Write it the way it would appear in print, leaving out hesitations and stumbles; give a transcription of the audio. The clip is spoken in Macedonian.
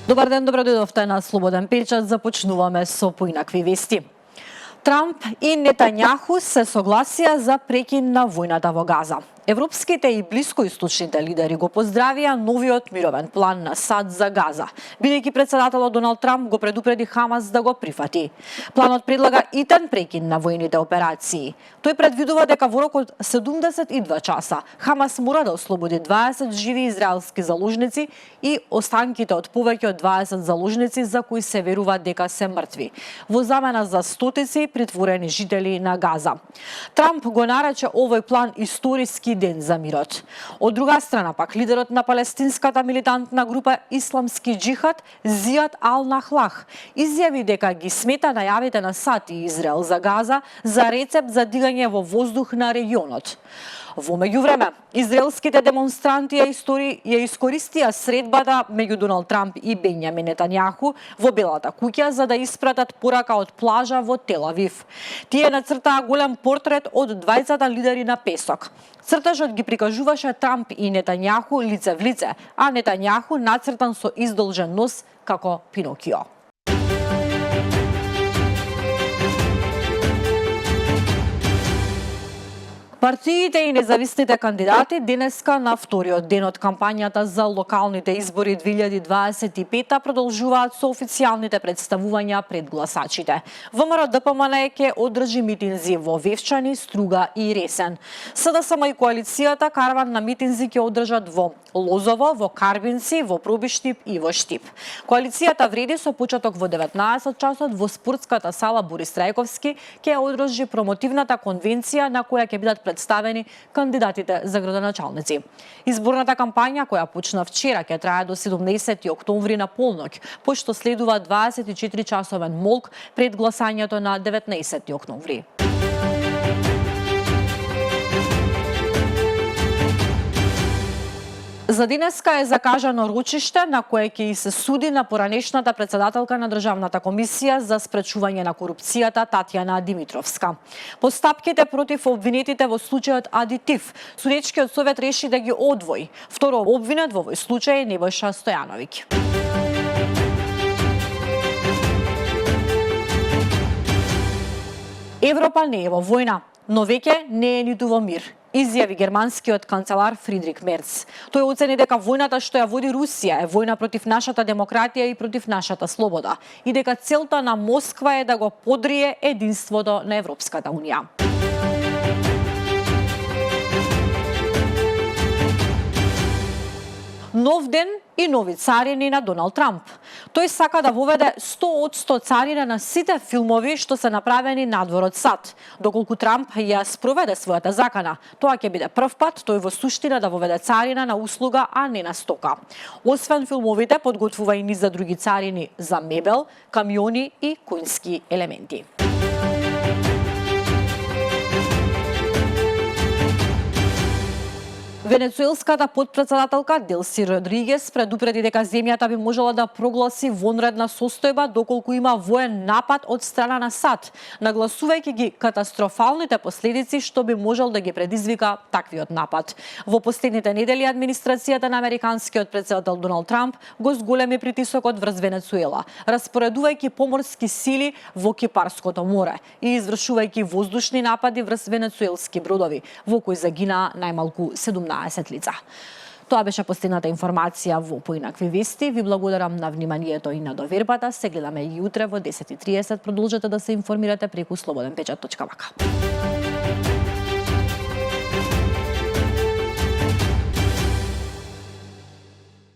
Добар ден, добродојдовте на Слободен печат. Започнуваме со поинакви вести. Трамп и Нетањаху се согласија за прекин на војната во Газа. Европските и блискоисточните лидери го поздравија новиот мировен план на САД за Газа, бидејќи председателот Доналд Трамп го предупреди Хамас да го прифати. Планот предлага итен прекин на војните операции. Тој предвидува дека во рок од 72 часа Хамас мора да ослободи 20 живи израелски заложници и останките од повеќе од 20 заложници за кои се верува дека се мртви, во замена за стотици притворени жители на Газа. Трамп го нарече овој план историски ден за мирот. Од друга страна пак, лидерот на палестинската милитантна група Исламски џихад Зијад Ал-Нахлах изјави дека ги смета најавите на САД и Израел за Газа за рецепт за дигање во воздух на регионот. Во меѓувреме, израелските демонстранти ја искористија средбата меѓу Доналд Трамп и Бенјамин Нетањаху во Белата куќа за да испратат порака од плажа во Тел Авив. Тие нацртаа голем портрет од двајцата лидери на песок. Цртажот ги прикажуваше Трамп и Нетањаху лице в лице, а Нетањаху нацртан со издолжен нос како Пинокио. Партиите и независните кандидати денеска на вториот ден од кампањата за локалните избори 2025 продолжуваат со официјалните представувања пред гласачите. ВМРО-ДПМН ќе одржи митинзи во Вевчани, Струга и Ресен. СДСМ и коалицијата караван на митинзи ќе одржат во Лозово, во Карбинци, во Пробиштип и во Штип. Коалицијата вреди со почеток во 19 часот во спортската сала Борис Трајковски ќе одржи промотивната конвенција на која ќе бидат представени кандидатите за градоначалници. Изборната кампања која почна вчера ќе трае до 17 октомври на полноќ, пошто следува 24-часовен молк пред гласањето на 19 октомври. За денеска е закажано рочиште на кое ќе и се суди на поранешната председателка на Државната комисија за спречување на корупцијата Татјана Димитровска. Постапките против обвинетите во случајот Адитив, судечкиот совет реши да ги одвои. Второ обвинет во овој случај е Небојша Стојановиќ. Европа не е во војна, но веќе не е ниту во мир, изјави германскиот канцелар Фридрих Мерц. Тој оцени дека војната што ја води Русија е војна против нашата демократија и против нашата слобода и дека целта на Москва е да го подрие единството на Европската унија. Нов ден и нови царини на Доналд Трамп. Тој сака да воведе 100% царина на сите филмови што се направени надвор од САД. Доколку Трамп ја спроведе својата закана, тоа ќе биде прв пат тој во суштина да воведе царина на услуга, а не на стока. Освен филмовите, подготвува и низ за други царини за мебел, камиони и конјски елементи. Венецуелската подпредседателка Делси Родригес предупреди дека земјата би можела да прогласи вонредна состојба доколку има воен напад од страна на САД, нагласувајќи ги катастрофалните последици што би можел да ги предизвика таквиот напад. Во последните недели администрацијата на американскиот председател Доналд Трамп го зголеми притисокот врз Венецуела, распоредувајќи поморски сили во Кипарското море и извршувајќи воздушни напади врз венецуелски бродови, во кои загинаа најмалку 17 лица. Тоа беше последната информација во поинакви вести. Ви благодарам на вниманието и на довербата. Се гледаме и утре во 10:30. Продолжете да се информирате преку slobodnpečat.vk.